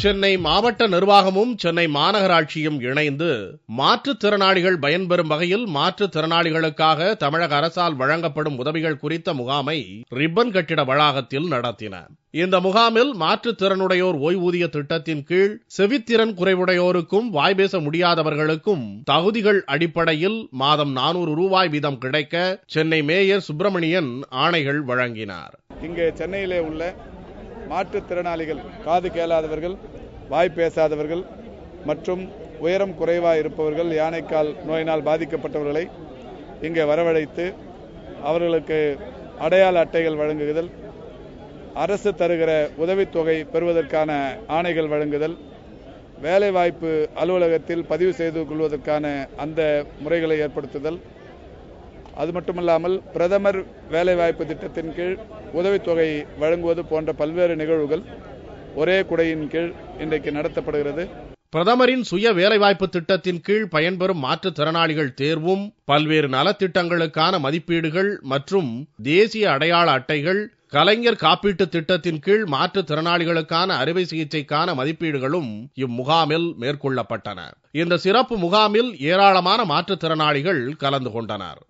சென்னை மாவட்ட நிர்வாகமும் சென்னை மாநகராட்சியும் இணைந்து மாற்றுத்திறனாளிகள் பயன்பெறும் வகையில் மாற்றுத்திறனாளிகளுக்காக தமிழக அரசால் வழங்கப்படும் உதவிகள் குறித்த முகாமை ரிப்பன் கட்டிட வளாகத்தில் நடத்தின. இந்த முகாமில் மாற்றுத்திறனுடையோர் ஓய்வூதிய திட்டத்தின் கீழ் செவித்திறன் குறைவுடையோருக்கும் வாய்பேச முடியாதவர்களுக்கும் தகுதிகள் அடிப்படையில் மாதம் 400 ரூபாய் வீதம் கிடைக்க சென்னை மேயர் சுப்பிரமணியன் ஆணைகள் வழங்கினார். இங்கே சென்னையிலே உள்ள மாற்றுத்திறனாளிகள், காது கேளாதவர்கள், வாய் பேசாதவர்கள் மற்றும் உயரம் குறைவாக இருப்பவர்கள், யானைக்கால் நோயினால் பாதிக்கப்பட்டவர்களை இங்கே வரவழைத்து அவர்களுக்கு அடையாள அட்டைகள் வழங்குதல், அரசு தருகிற உதவித்தொகை பெறுவதற்கான ஆணைகள் வழங்குதல், வேலைவாய்ப்பு அலுவலகத்தில் பதிவு செய்து கொள்வதற்கான அந்த முறைகளை ஏற்படுத்துதல், அது மட்டுமல்லாமல் பிரதமர் வேலைவாய்ப்பு திட்டத்தின் கீழ் உதவித்தொகை வழங்குவது போன்ற பல்வேறு நிகழ்வுகள் ஒரே குடையின் கீழ் இன்றைக்கு நடத்தப்படுகிறது. பிரதமரின் சுய வேலைவாய்ப்பு திட்டத்தின் கீழ் பயன்பெறும் மாற்றுத்திறனாளிகள் தேர்வும், பல்வேறு நலத்திட்டங்களுக்கான மதிப்பீடுகள் மற்றும் தேசிய அடையாள அட்டைகள், கலைஞர் காப்பீட்டு திட்டத்தின் கீழ் மாற்றுத்திறனாளிகளுக்கான அறுவை சிகிச்சைக்கான மதிப்பீடுகளும் இம்முகாமில் மேற்கொள்ளப்பட்டன. இந்த சிறப்பு முகாமில் ஏராளமான மாற்றுத்திறனாளிகள் கலந்து கொண்டனர்.